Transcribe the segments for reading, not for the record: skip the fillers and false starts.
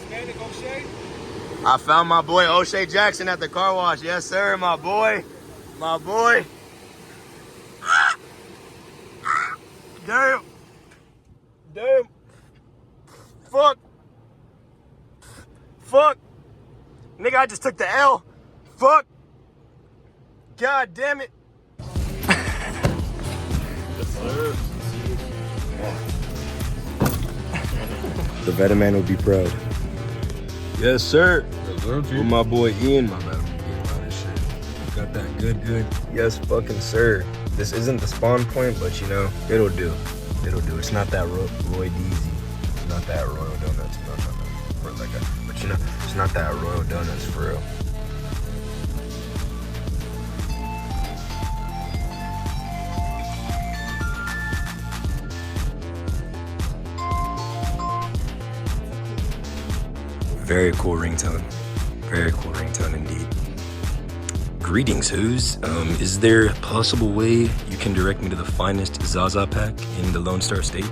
Mechanic O'Shea? I found my boy O'Shea Jackson at the car wash. Yes, sir, my boy. My boy. Damn. Damn. Fuck. Fuck. Nigga, I just took the L. Fuck. God damn it. Yes, sir. The Veteman will be proud. Yes, sir. Yes, sir, With my boy Ian, my bad. This shit. Got that good. Yes, fucking sir. This isn't the spawn point, but you know, it'll do. It'll do. It's not that Roy Deezy. It's not that Royal Donuts. No. But you know, it's not that Royal Donuts for real. Very cool ringtone. Very cool ringtone indeed. Greetings, who's? Is there a possible way you can direct me to the finest Zaza pack in the Lone Star State?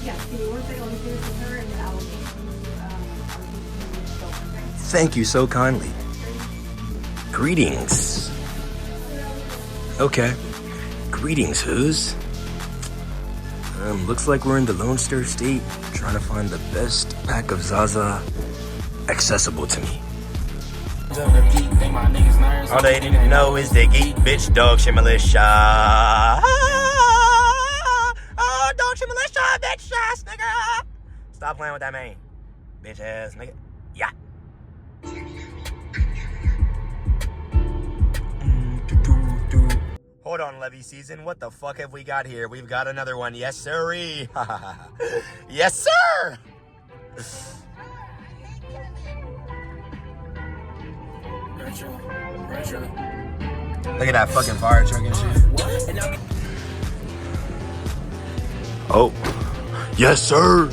Yes, give me 1 second, let me finish with her and then I'll get you Thank you so kindly. Greetings. Okay. Greetings, who's? Looks like we're in the Lone Star State trying to find the best pack of Zaza accessible to me. All they didn't know is they geek, bitch, dog shit militia. Oh, dog shit militia, bitch ass nigga. Stop playing with that man, bitch ass nigga. Yeah. Hold on, Levy season. What the fuck have we got here? We've got another one. Yes, sirree. Yes, sir. Look at that fucking fire truck and shit. Oh. Yes, sir.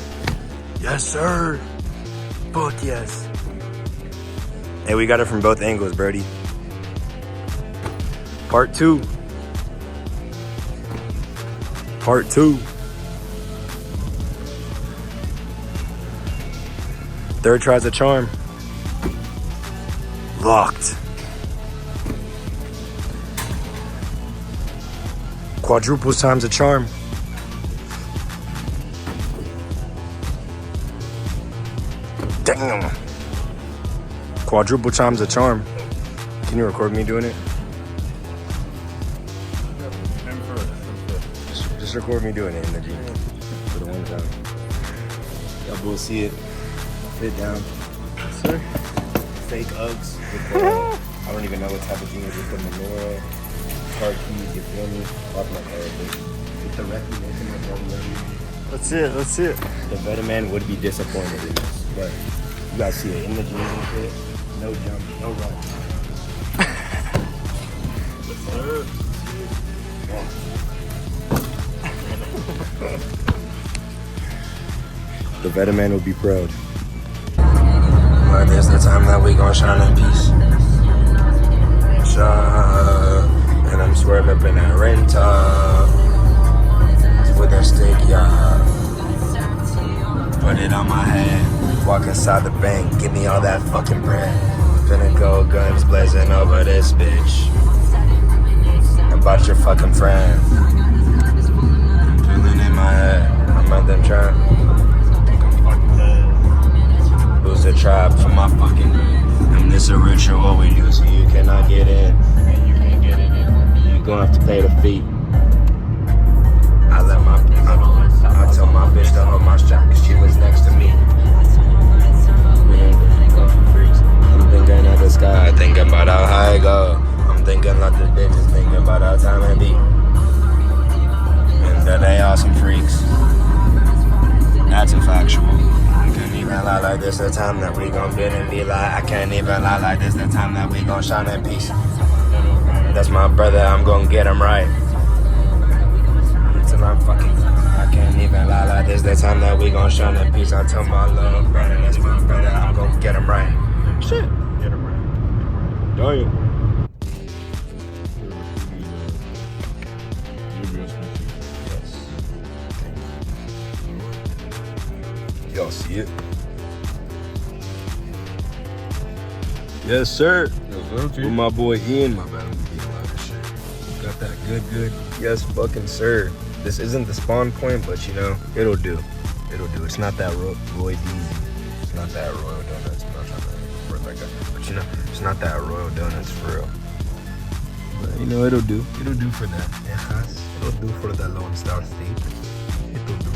Yes, sir. Fuck yes. Hey, we got it from both angles, Brody. Part 2. Part 2. Third tries a charm. Locked. Quadruples times a charm. Damn. Quadruple times a charm. Can you record me doing it? Just record me doing it in the Jeep. For the one time. Y'all will see it. Sit down. Sir. Fake Uggs with the, I don't even know what type of jeans with the menorah, car keys, you feel me? Off my car, but with the recognition of everything. Let's see it. The Veteman would be disappointed in this, but you guys see it in the jeans and shit. No jump, no run. The Veteman will be proud. But this the time that we gon' shine in peace. And I'm swerving up in that rental with that stick, yeah. Put it on my head. Walk inside the bank, give me all that fucking bread. Finna go guns blazing over this bitch. About your fucking friend. Feeling in my head. I'm out them trying. Who's the tribe for my fucking? And this a ritual we do, so you cannot get in. And you can't get in. You gonna have to pay the fee. I told my bitch to hold my strap, cause she was next to me. I'm thinking at the sky, thinking about how high I go. I'm thinking like the bitches, thinking about how time it be. And that they are some freaks. That's a factual. I can't even lie like this, the time that we gon' bend and be like. I can't even lie like this, the time that we gon' shine in peace. That's my brother, I'm gon' get him right. Till I'm fucking. I can't even lie like this, the time that we gon' shine in peace. I tell my little brother, that's my brother, I'm gon' get him right. Shit. Get him right. Damn. Y'all see it? Yes, sir. With With my boy Ian. My bad, I'm being loud as shit. Got that good. Yes, fucking sir. This isn't the spawn point, but you know, it'll do. It'll do. It's not that Roy Deezy. It's not that Royal Donuts. I'm not trying to word like that. But you know, it's not that Royal Donuts for real. But you know, it'll do. It'll do for that. It'll do for that Lone Star State. It'll do.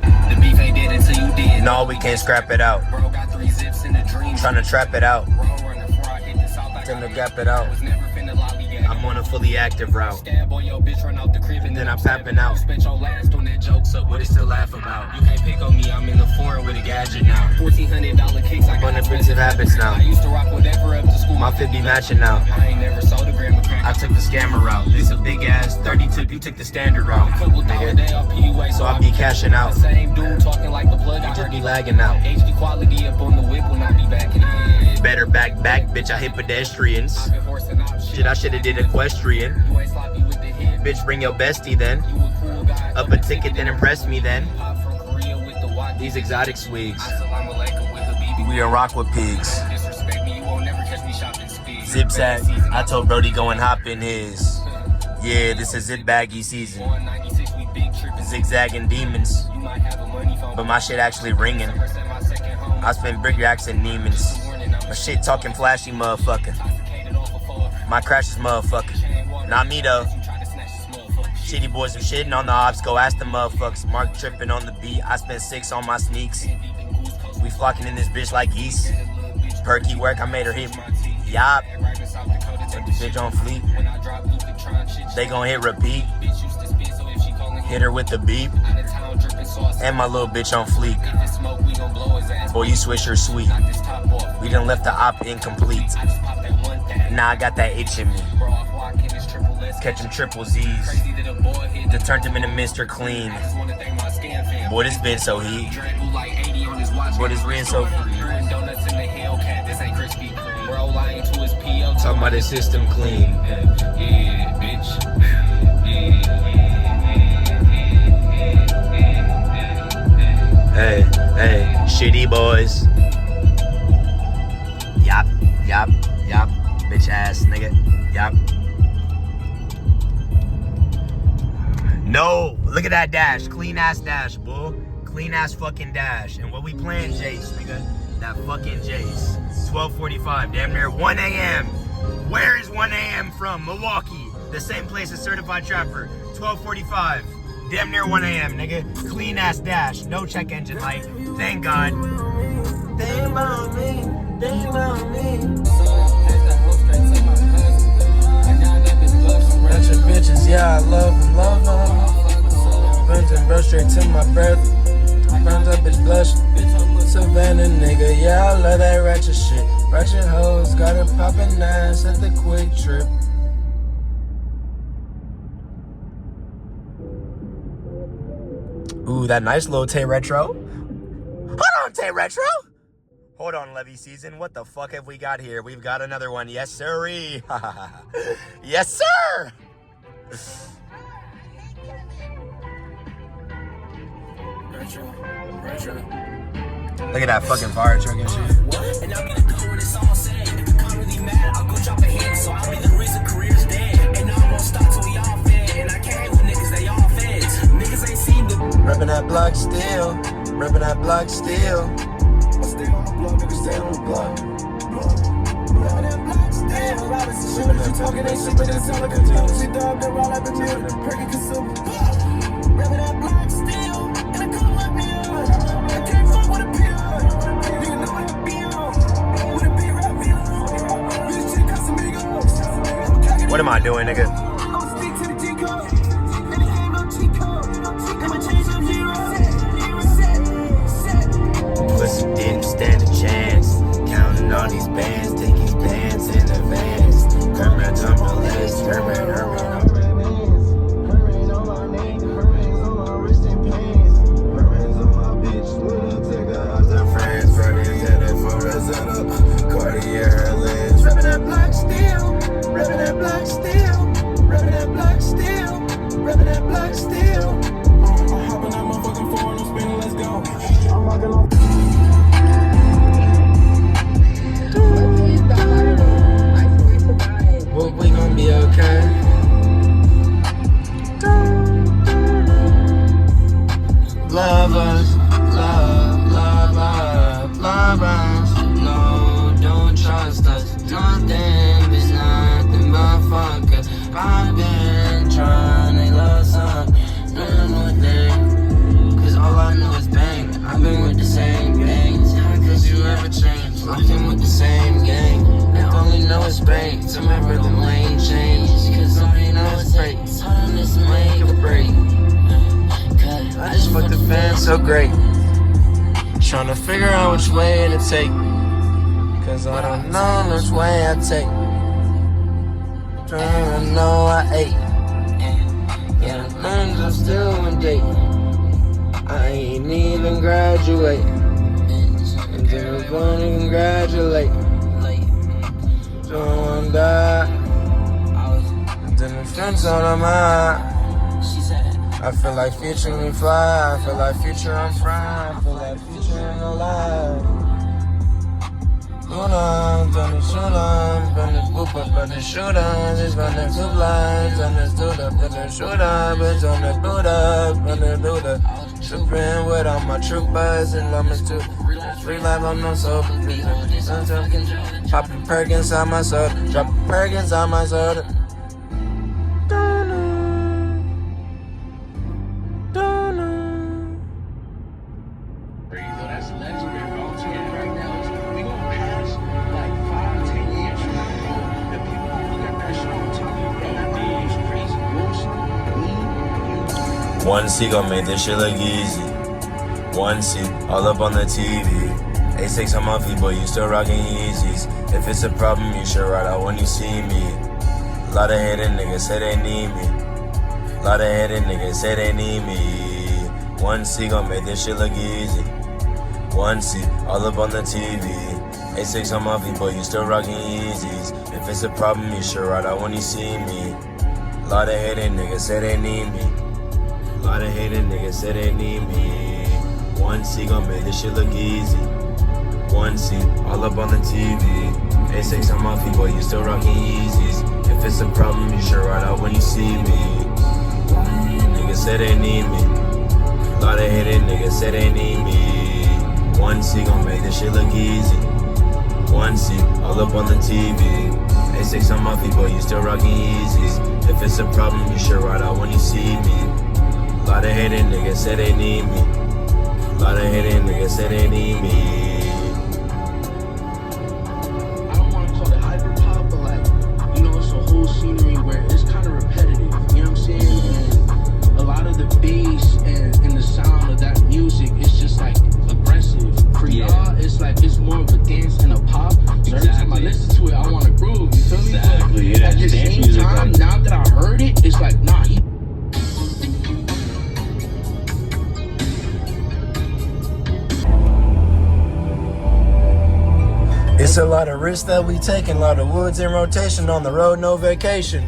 The beef ain't dead until you did. No, we can't scrap it out. Bro got 3 zips in the dream. Trying to trap it out. Running before I hit the south. I Trying to got gap it out. was never finna lollygag. I'm on a fully active route. Stab on your bitch, run out the crib, And then I'm tapping out. Spent your last on that joke, so What they still laugh about? you can't pick on me. I'm in the foreign with a gadget now. $1,400 kicks. I got Unoffensive habits now. I used to rock whatever up to school. My 50 matching now. I ain't never sold a gram of crack. I took the scammer route. This a big ass 32. You took the standard route. Couple dollar day off PUA, So I be cashing out. Same dude talking like the plug. I Just heard be he lagging out. HD quality up on the whip when I be backing in. Better back, bitch. I hit pedestrians. Been horsing up Shit, I shoulda did equestrian. You ain't sloppy with the hit. Bitch, bring your bestie then. You a cool guy. Up a ticket, then impress me then. Pop from Korea with the watch. These exotic swigs. Assalamu alaikum with Habibi. We in rock with pigs. Disrespect me, you won't never catch me shopping speed. Zip sack. I told Brody go and hop in his. Yeah, this is zip baggy season. 196, we big tripping. Zigzagging demons. You might have a money phone. But my shit actually ringing. My second home. I spend brick racks and Neiman's. My shit talking flashy motherfucker. My crash is motherfucker. Not me though. Shitty boys are shitting on the ops. Go ask the motherfuckers. Mark tripping on the beat. I spent 6 on my sneaks. We flocking in this bitch like geese. Perky work, I made her hit. Yup. Put the bitch on fleek. They gon' hit repeat. Hit her with the beep. And my little bitch on fleek. Boy, you swisher sweet. We done left the op incomplete. Now I got that itch in me. Catching triple Z's. That turned him into Mr. Clean. Boy, this been so heat. Boy, this been so free. Talking about his system clean. Yeah, bitch. Hey, shitty boys. Yop, bitch ass nigga. Yop. No, look at that dash. Clean ass dash, bull. Clean ass fucking dash. And what we playing, Jace, nigga? That fucking Jace. 12:45, damn near 1 a.m. Where is 1 a.m. from? Milwaukee. The same place as Certified Trapper. 12:45. Damn near 1 a.m., nigga. Clean ass dash. No check engine light. Thank God. Think about me. Think about me. Bunch of bitches, yeah, I love them. Bunch of bro straight to my breath. Bunch that bitch blush. Savannah nigga, yeah, I love that ratchet shit. Ratchet hoes, got her poppin' ass at the quick trip. Ooh, that nice little Tay Retro. Hold on, Tay Retro. Hold on, Levy season. What the fuck have we got here? We've got another one. Yes, sirree. Yes, sir. Look at that fucking fire truck and shit. And I'll be the good when it's all said. If you come really mad, I'll go drop a hit. So I'll be the reason career's dead. And I won't stop till we all fed. And I can't hang with niggas, they all feds. Niggas ain't seen the Reppin' that block still. Reppin' that block still. Stay on the block, nigga, stay on the block. Reppin' that block still. Shit, what you talking, ain't shit, but it's all like a joke. She dog, they roll like a meal, the perky consumer. Reppin' that block still. And I come up here. I can't fuck with a pill. You know what it be on. With a big rap bill. This shit cost amigos. What am I doing, nigga? I'ma stick to the G code. And it ain't no G code. I'ma change up zero. Pussy didn't stand a chance. Counting all these bands, take these bands in advance. Herman on my list, Herman on my name, Herman's on my wrist and pants. Herman's on my bitch, take her out to France. Fridays at it for us at a Cartier lens. Reppin' that block still. Reppin' that block still. remember the lane change. Cause all you know is break. Make a break. I just fucked the fan so great. Tryna figure out which way to take. Cause I don't know which way I take. Tryna know I ate. Yeah, I'm still on date. I ain't even graduate. And they're gonna congratulate. Don't die. And then the friends on my. I feel like future we fly. I feel like future I'm fried. I feel like future ain't no lie. Hold on, done the shoot on, done the boop up, but the shoot on, just run the two lines, on the stood up, but the shoot on, but on the boot up, on the do the trooping with all my troopers and lovers too. Free life on no soul, popping perk inside my soda, dropping perk inside my soda. That's legendary, bro. I'm telling you right now, we gonna pass like 5-10 years from now, bro. The people gonna look at that shit on top of you, bro. That nigga is crazy. Wilson, me, you. 1C gon' make this shit look easy. 1C, all up on the TV. A6 on my feet, but you still rockin' Yeezys. If it's a problem, you should ride out when you see me. Lot of hating niggas say they need me. Lot of hating niggas say they need me. 1C gon' make this shit look easy. 1C, all up on the TV. A6 on my feet, but you still rockin' Yeezys. If it's a problem, you should ride out when you see me. Lot of hating niggas say they need me. Lot of hating niggas say they need me. 1C gon' make this shit look easy. 1C, all up on the TV. A6 on my feet, but you still rockin' Yeezys. If it's a problem, you should ride out when you see me. Niggas say they need me. Lot of hating niggas say they need me. 1C gon' make this shit look easy. 1C, all up on the TV. A6 on my feet, but you still rockin' Yeezys. If it's a problem, you should ride out when you see me. Lot of hating niggas say they need me. Lot of hating niggas say they need me. I don't want to call it hyper pop, but like, you know, it's a whole scenery where it's kind of repetitive. You know what I'm saying? And a lot of the bass and the sound of that music is just like aggressive. Creole, it's like it's more of a dance and a pop. So every time I listen to it, I want to groove. You feel me? Exactly. But at the same time, now that I heard it, it's like, nah, he. It's a lot of risks that we taking, a lot of woods in rotation, on the road, no vacation.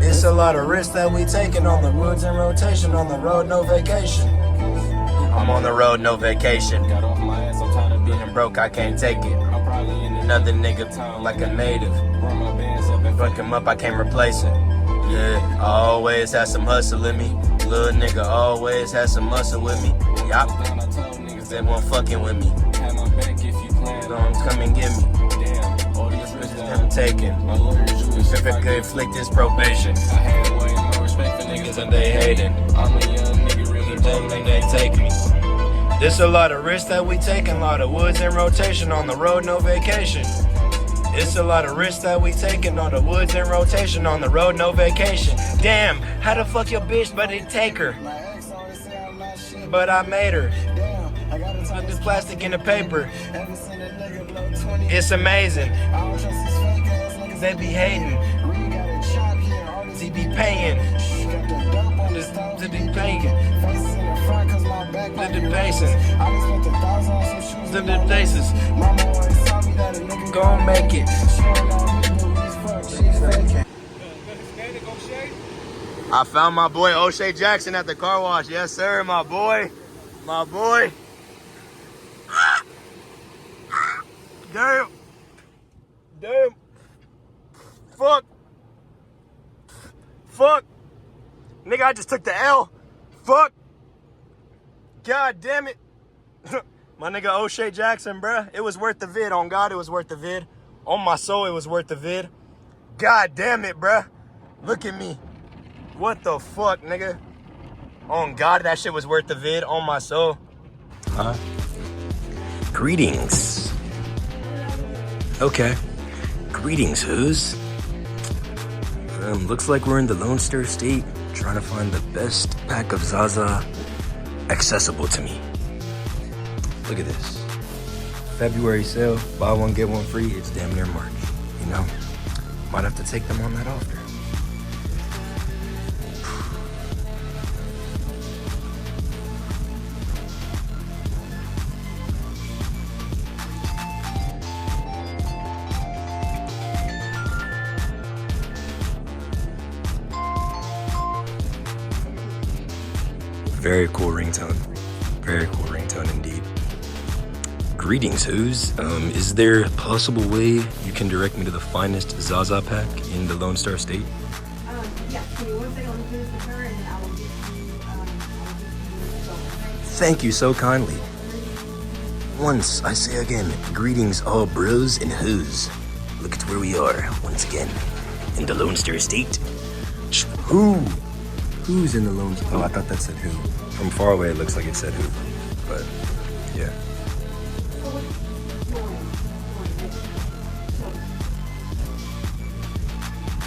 It's a lot of risks that we taking, on the woods in rotation, on the road, no vacation. I'm on the road, no vacation. Got off my ass, I'm tired of being Being broke, I can't take it. I'm probably in Another nigga like a native. Run my bands up and Fuck him up, I can't replace it. Yeah, I always had some hustle in me. Little nigga always had some muscle with me. Yup, down, I told niggas they won't fucking with me. have my back if you plan. Don't come and get me. Damn, all these risks that I'm taking. my lawyers Jewish. If it could inflict this probation. I had way more respect for niggas And they hating. I'm a young nigga, really Don't think they take me. There's a lot of risks that we taking, a lot of woods in rotation, on the road, no vacation. It's a lot of risks that we taking, on the woods in rotation, on the road, no vacation. Damn, how the fuck your bitch but didn't take her? But I made her. Put the plastic in the paper. It's amazing. They be hating. They be paying. They be paying. The bases. The bases. Gon' make it. I found my boy O'Shea Jackson at the car wash. Yes, sir, my boy. My boy. Damn. Damn. Fuck. Fuck. Nigga, I just took the L. Fuck. God damn it. My nigga O'Shea Jackson, bruh. It was worth the vid. On God, it was worth the vid. On my soul, it was worth the vid. God damn it, bruh. Look at me. What the fuck, nigga? On God, that shit was worth the vid. On my soul. Huh? Greetings. Okay. Greetings, who's? Looks like we're in the Lone Star State, trying to find the best pack of Zaza accessible to me. Look at this. February sale, buy one, get one free. It's damn near March, you know? Might have to take them on that offer. Very cool ringtone. Very cool ringtone indeed. Greetings, who's? Is there a possible way you can direct me to the finest Zaza pack in the Lone Star State? Yeah, give me 1 second, let me finish with her, and then I will give you, Thank you so kindly. Once, I say again, greetings all bros and who's. Look at where we are, once again, in the Lone Star State. Who? Who's in the Lone Star? Oh, I thought that said who. From far away, it looks like it said who. But, yeah.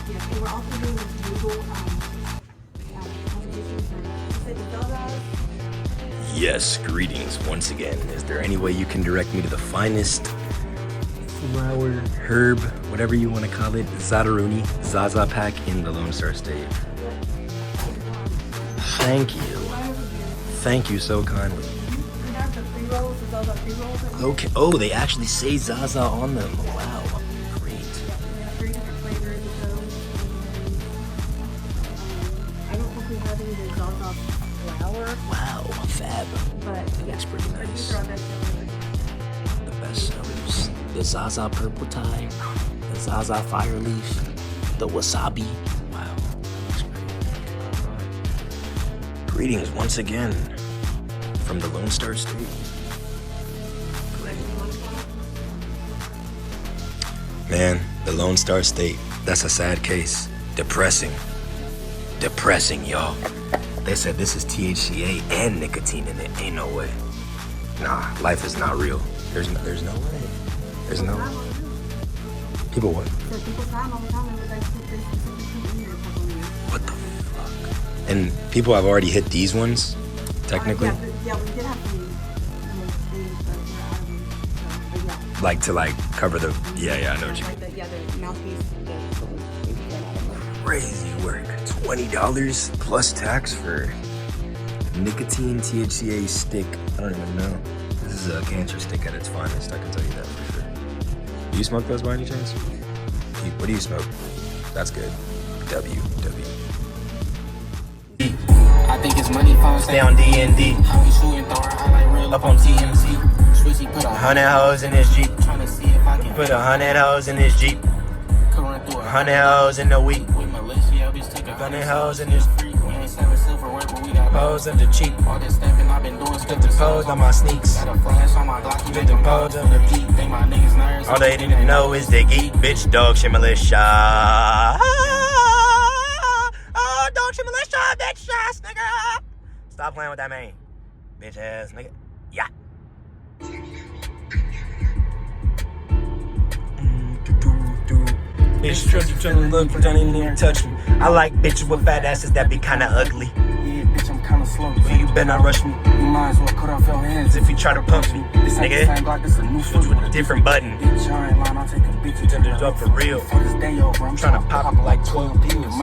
yeah, and we're also doing this Google, Yes, greetings once again. Is there any way you can direct me to the finest flower, herb, whatever you want to call it, Zadaruni, Zaza pack in the Lone Star State? Thank you. Thank you so kindly. we have the pre-rolls, the Zaza pre-rolls. Okay. Oh, they actually say Zaza on them. Wow. Great. We have 3 different flavors of those. I don't think we have any of the Zaza flower, Wow. Fab. but Looks pretty but nice. these are our best sellers. The best sellers. The Zaza purple tie, the Zaza fire leaf, the wasabi. Wow. That looks great. Greetings once again from the Lone Star State. Man, the Lone Star State, that's a sad case. Depressing. Depressing, y'all. They said this is THCA and nicotine in it. Ain't no way. Nah, life is not real. There's no way. There's no way. People what? So people time all the time, and we're like, What the fuck? And people have already hit these ones, technically. Yeah, we did have some things, but we're out of them. So, but yeah. Like to cover the, yeah, I know what you mean. Like the mouthpiece. Crazy work. $20 plus tax for nicotine THCA stick. I don't even know. This is a cancer stick at its finest, I can tell you that for sure. Do you smoke those by any chance? What do you smoke? That's good. W. I think it's money phone. Stay on D&D. How we shooting, throw our highlight reel Up on TMZ. Swizzy put 100 hoes in this Jeep. tryna see if I can Put 100 hoes in this Jeep. run through 100 hoes in the week. with Melissa, yeah, bitch, take 100 hoes in this free. We ain't selling silverware, but we got hoes in the cheap. all this stepping I've been doing. Put the pose on my sneaks. Got a flash on my Glock, Put the pose on the beat. Think my niggas nerds. All they didn't know is they geek, bitch, dog shit militia. Oh, dog shit militia, bitch ass nigga. Stop playing with that man, bitch ass nigga. Yeah. Bitch, trust you tryna look, don't even touch me. I like bitches with fat asses that be kinda ugly. Yeah, bitch, I'm kinda slow. So you better not rush me. You might as well cut off your hands If you try to pump me, This ain't the same nigga, Glock, this a new switch with a different button. Bitch, I ain't lying, I'll take a bitch. Turn this up for real. For this day over, I'm Tryna pop like 12 pills.